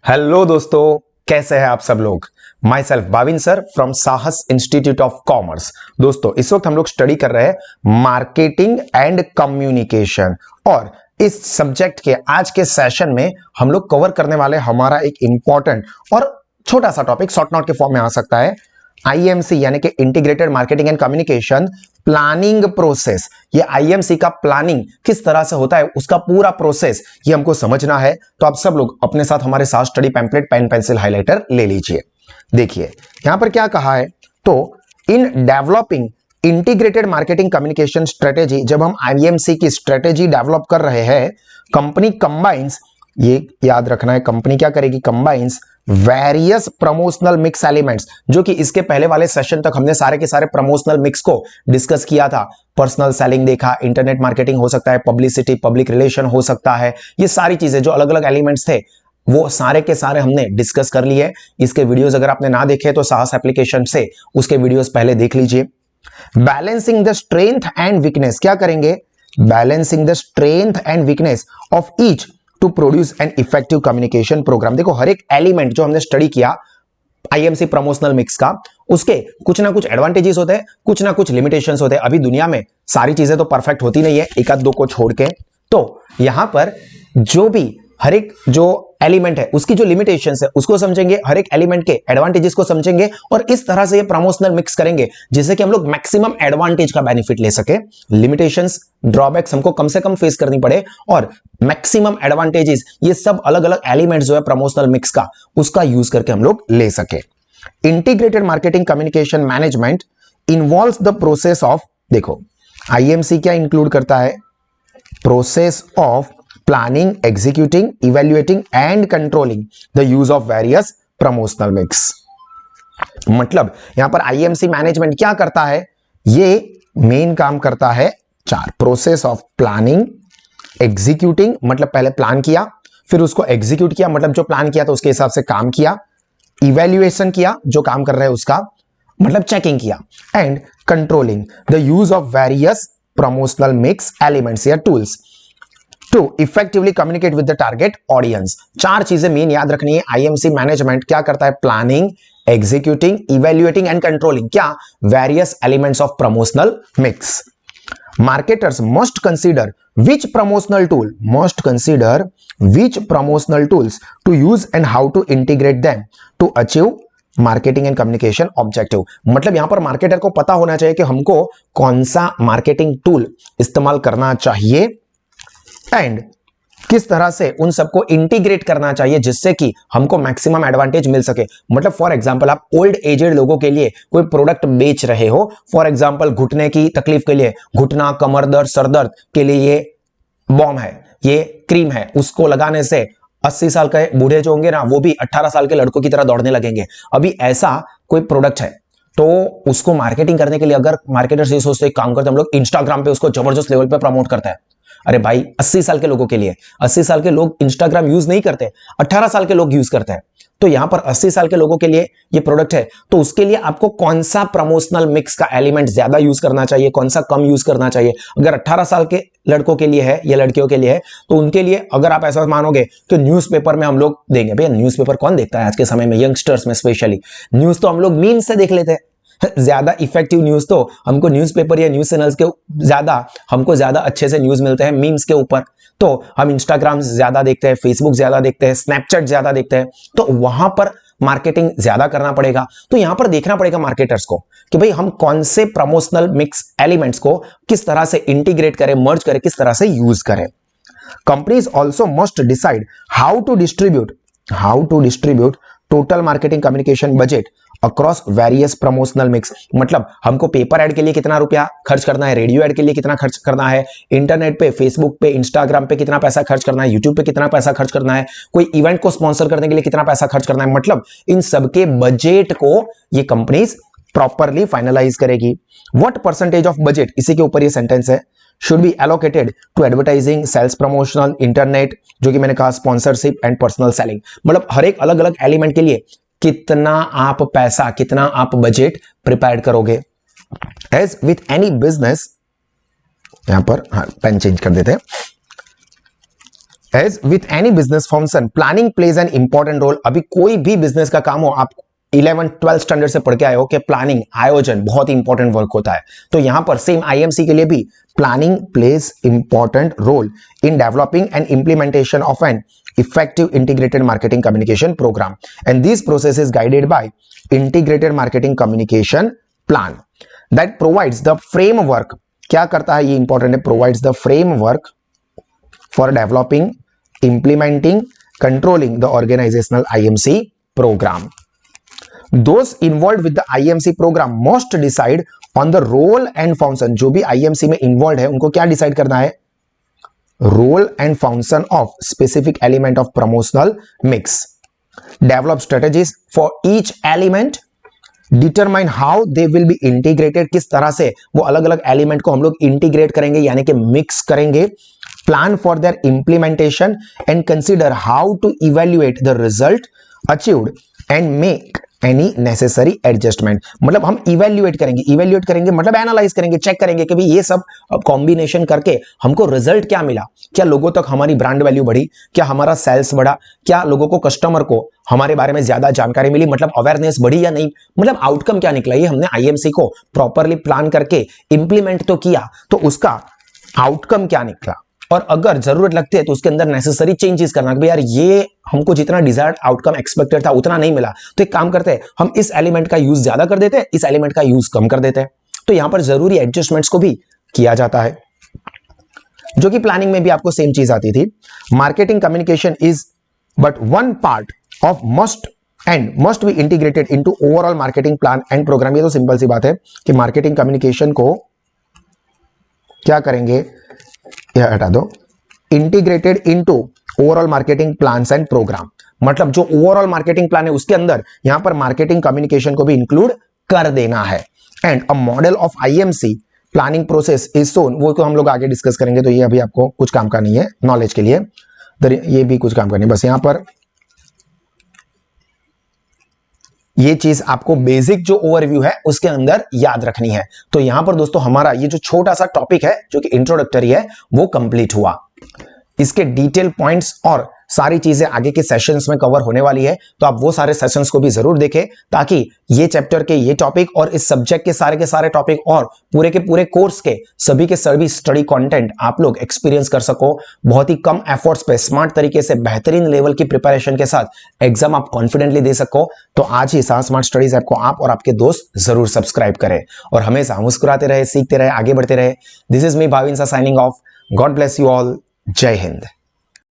Hello दोस्तों, कैसे हैं आप सब लोग। My self Bhavin sir from साहस इंस्टीट्यूट ऑफ कॉमर्स। दोस्तों, इस वक्त हम लोग स्टडी कर रहे हैं मार्केटिंग एंड कम्युनिकेशन और इस सब्जेक्ट के आज के सेशन में हम लोग कवर करने वाले हमारा एक इंपॉर्टेंट और छोटा सा टॉपिक शॉर्ट नोट के फॉर्म में आ सकता है आईएमसी यानी कि integrated marketing and communication planning process. ये आईएमसी का प्लानिंग किस तरह से होता है, उसका पूरा प्रोसेस ये हमको समझना है। तो आप सब लोग अपने साथ हमारे साथ study pamphlet, pen, pencil, highlighter ले लीजिए। देखिए यहां पर क्या कहा है, तो in developing integrated marketing communication strategy, जब हम आईएमसी की स्ट्रेटेजी डेवलप कर रहे हैं, कंपनी कंबाइंस, ये याद रखना है, कंपनी क्या करेगी, combines various promotional mix elements, जो कि इसके पहले वाले सेशन तक हमने सारे के सारे प्रमोशनल मिक्स को डिस्कस किया था। पर्सनल सेलिंग देखा, इंटरनेट मार्केटिंग हो सकता है, पब्लिसिटी, पब्लिक रिलेशन हो सकता है, ये सारी चीजें जो अलग अलग एलिमेंट्स थे वो सारे के सारे हमने डिस्कस कर लिए। इसके वीडियोस अगर आपने ना देखे तो साहस एप्लीकेशन से उसके वीडियोस पहले देख लीजिए। Balancing the strength and weakness, क्या करेंगे, balancing the strength and weakness of each to produce an effective communication programme. देखो हर एक एलिमेंट जो हमने स्टडी किया आईएमसी प्रमोशनल मिक्स का, उसके कुछ ना कुछ एडवांटेजेस होते हैं, कुछ ना कुछ लिमिटेशंस होते हैं। अभी दुनिया में सारी चीजें तो परफेक्ट होती नहीं है, एक आध दो को छोड़ के। तो यहां पर जो भी हर एक जो एलिमेंट है उसकी जो लिमिटेशंस है उसको समझेंगे, हर एक एलिमेंट के एडवांटेजेस को समझेंगे और इस तरह से ये प्रमोशनल मिक्स करेंगे जिससे कि हम लोग मैक्सिमम एडवांटेज का बेनिफिट ले सके, लिमिटेशंस, ड्रॉबैक्स हमको कम से कम फेस करनी पड़े और मैक्सिमम एडवांटेजेस, ये सब अलग अलग एलिमेंट्स जो है प्रमोशनल मिक्स का, उसका यूज करके हम लोग ले सके। Integrated marketing communication management involves the process of, देखो आईएमसी क्या इंक्लूड करता है, process of planning, executing, evaluating and controlling the use of various promotional mix। मतलब यहां पर आईएमसी मैनेजमेंट क्या करता है, ये मेन काम करता है चार, प्रोसेस ऑफ प्लानिंग, एग्जीक्यूटिंग मतलब पहले प्लान किया, फिर उसको एग्जीक्यूट किया मतलब जो प्लान किया तो उसके हिसाब से काम किया, इवेल्युएशन किया जो काम कर रहे हैं उसका मतलब चेकिंग किया, and controlling the use of various promotional mix elements या tools to effectively communicate with the target audience. चार चीजें मेन याद रखनी है। आईएमसी मैनेजमेंट क्या करता है, planning, executing, evaluating and controlling क्या, various elements of promotional mix. Marketers must consider which promotional tool, must consider which promotional tools to use and how to integrate them to achieve marketing and communication objective. मतलब यहां पर marketer को पता होना चाहिए कि हमको कौन सा मार्केटिंग टूल इस्तेमाल करना चाहिए एंड किस तरह से उन सबको इंटीग्रेट करना चाहिए जिससे कि हमको मैक्सिमम एडवांटेज मिल सके। मतलब फॉर एग्जांपल आप ओल्ड एजेड लोगों के लिए कोई प्रोडक्ट बेच रहे हो, फॉर एग्जांपल घुटने की तकलीफ के लिए, घुटना, कमर दर्द, सर दर्द के लिए ये बॉम है, ये क्रीम है, उसको लगाने से 80 साल के बूढ़े जो होंगे ना वो भी 18 साल के लड़कों की तरह दौड़ने लगेंगे। अभी ऐसा कोई प्रोडक्ट है तो उसको मार्केटिंग करने के लिए अगर मार्केटर्स ये सोचते काम करते हम लोग इंस्टाग्राम पे उसको जबरदस्त लेवल पे प्रमोट करता है। अरे भाई 80 साल के लोगों के लिए, 80 साल के लोग इंस्टाग्राम यूज नहीं करते, 18 साल के लोग यूज करते हैं। तो यहां पर 80 साल के लोगों के लिए ये प्रोडक्ट है, तो उसके लिए आपको कौन सा प्रमोशनल मिक्स का एलिमेंट ज्यादा यूज करना चाहिए, कौन सा कम यूज करना चाहिए। अगर 18 साल के लड़कों के लिए है या लड़कियों के लिए है तो उनके लिए अगर आप ऐसा मानोगे तो न्यूज़पेपर में हम लोग देंगे। भैया न्यूज़पेपर कौन देखता है आज के समय में, यंगस्टर्स में स्पेशली, न्यूज तो हम लोग मीम से देख लेते हैं। ज्यादा इफेक्टिव न्यूज तो हमको न्यूज़पेपर या न्यूज चैनल्स के हमको ज्यादा अच्छे से न्यूज मिलते हैं मीम्स के ऊपर। तो हम इंस्टाग्राम ज्यादा देखते हैं, फेसबुक ज्यादा देखते हैं, स्नैपचैट ज्यादा देखते हैं, तो वहां पर मार्केटिंग ज्यादा करना पड़ेगा। तो यहां पर देखना पड़ेगा मार्केटर्स को कि भाई हम कौन से प्रमोशनल मिक्स एलिमेंट्स को किस तरह से इंटीग्रेट करें, मर्ज करें, किस तरह से यूज करें। Companies also must decide how to distribute total marketing communication budget across various promotional mix. मतलब हमको पेपर ऐड के लिए कितना रुपया खर्च करना है, रेडियो ऐड के लिए कितना खर्च करना है, इंटरनेट पे, फेसबुक पे, इंस्टाग्राम पे कितना पैसा खर्च करना है, यूट्यूब पे कितना पैसा खर्च करना है, कोई इवेंट को स्पॉन्सर करने के लिए कितना पैसा खर्च करना है। मतलब इन सबके बजट को ये कंपनीज प्रॉपरली फाइनलाइज करेगी। व्हाट परसेंटेज ऑफ बजट, इसी के ऊपर ये सेंटेंस है, should be allocated to advertising, sales promotional, internet, जो कि मैंने कहा स्पॉन्सरशिप एंड पर्सनल सेलिंग। मतलब हर एक अलग अलग एलिमेंट के लिए कितना आप पैसा, कितना आप बजट प्रिपेयर करोगे। एज विथ एनी बिजनेस, यहां पर हाँ पेन चेंज कर देते हैं, as with any business function planning plays an important role. अभी कोई भी बिजनेस का काम हो, आप 11-12 स्टैंडर्ड से पढ़ के आए हो कि प्लानिंग आयोजन बहुत इंपॉर्टेंट वर्क होता है, तो यहां पर सेम आईएमसी के लिए भी planning plays important role in developing and implementation of an effective integrated marketing communication program, and this process is guided by integrated marketing communication plan that provides the framework। क्या करता है ये important है, provides the framework for developing, implementing, controlling the organizational IMC program। Those involved with the IMC program must decide on the role and function। जो भी IMC में involved है उनको क्या डिसाइड करना है, role and function of specific element of promotional mix, develop strategies for each element, determine how they will be integrated। किस तरह से वो अलग अलग एलिमेंट को हम लोग इंटीग्रेट करेंगे यानी कि मिक्स करेंगे, plan for their implementation and consider how to evaluate the result achieved and make any necessary adjustment. मतलब हम इवेल्युएट करेंगे मतलब एनालाइज करेंगे, चेक करेंगे कि भाई ये सब कॉम्बिनेशन करके हमको रिजल्ट क्या मिला, क्या लोगों तक हमारी ब्रांड वैल्यू बढ़ी, क्या हमारा सेल्स बढ़ा, क्या लोगों को कस्टमर को हमारे बारे में ज्यादा जानकारी मिली, मतलब अवेयरनेस बढ़ी या नहीं, मतलब आउटकम क्या निकला। ये हमने आईएमसी को प्रॉपरली प्लान करके इंप्लीमेंट तो किया, तो उसका आउटकम क्या निकला, और अगर जरूरत लगती है तो उसके अंदर नेसेसरी चेंजेस करना कि यार ये हमको जितना डिजायर्ड आउटकम एक्सपेक्टेड था उतना नहीं मिला, तो एक काम करते हैं हम इस एलिमेंट का यूज ज्यादा कर देते हैं, इस एलिमेंट का यूज कम कर देते हैं। तो यहां पर जरूरी एडजस्टमेंट्स को भी किया जाता है, जो कि प्लानिंग में भी आपको सेम चीज आती थी। Marketing communication is but one part of must be integrated into overall marketing plan and programme. ये तो सिंपल सी बात है कि मार्केटिंग कम्युनिकेशन को क्या करेंगे, यह हटा दो, integrated into overall marketing plans and programme. मतलब जो ओवरऑल मार्केटिंग प्लान है उसके अंदर यहां पर मार्केटिंग कम्युनिकेशन को भी इंक्लूड कर देना है। And a model of IMC planning process is shown, वो तो हम लोग आगे डिस्कस करेंगे, तो ये अभी आपको कुछ काम का नहीं है, नॉलेज के लिए ये भी कुछ काम का नहीं, बस यहां पर ये चीज आपको बेसिक जो ओवरव्यू है उसके अंदर याद रखनी है। तो यहां पर दोस्तों हमारा ये जो छोटा सा टॉपिक है जो कि इंट्रोडक्टरी है वो कंप्लीट हुआ। इसके डिटेल पॉइंट्स और सारी चीजें आगे के सेशंस में कवर होने वाली है, तो आप वो सारे सेशंस को भी जरूर देखें ताकि ये चैप्टर के ये टॉपिक और इस सब्जेक्ट के सारे टॉपिक और पूरे के पूरे कोर्स के सभी स्टडी कंटेंट आप लोग एक्सपीरियंस कर सको। बहुत ही कम एफर्ट्स पे स्मार्ट तरीके से बेहतरीन लेवल की प्रिपरेशन के साथ एग्जाम आप कॉन्फिडेंटली दे सको। तो आज ही साहस स्मार्ट स्टडीज ऐप को आप और आपके दोस्त जरूर सब्सक्राइब करें और हमेशा मुस्कुराते रहे, सीखते रहे, आगे बढ़ते रहे। दिस इज मी भाविन सा signing off. God bless you all. जय हिंद।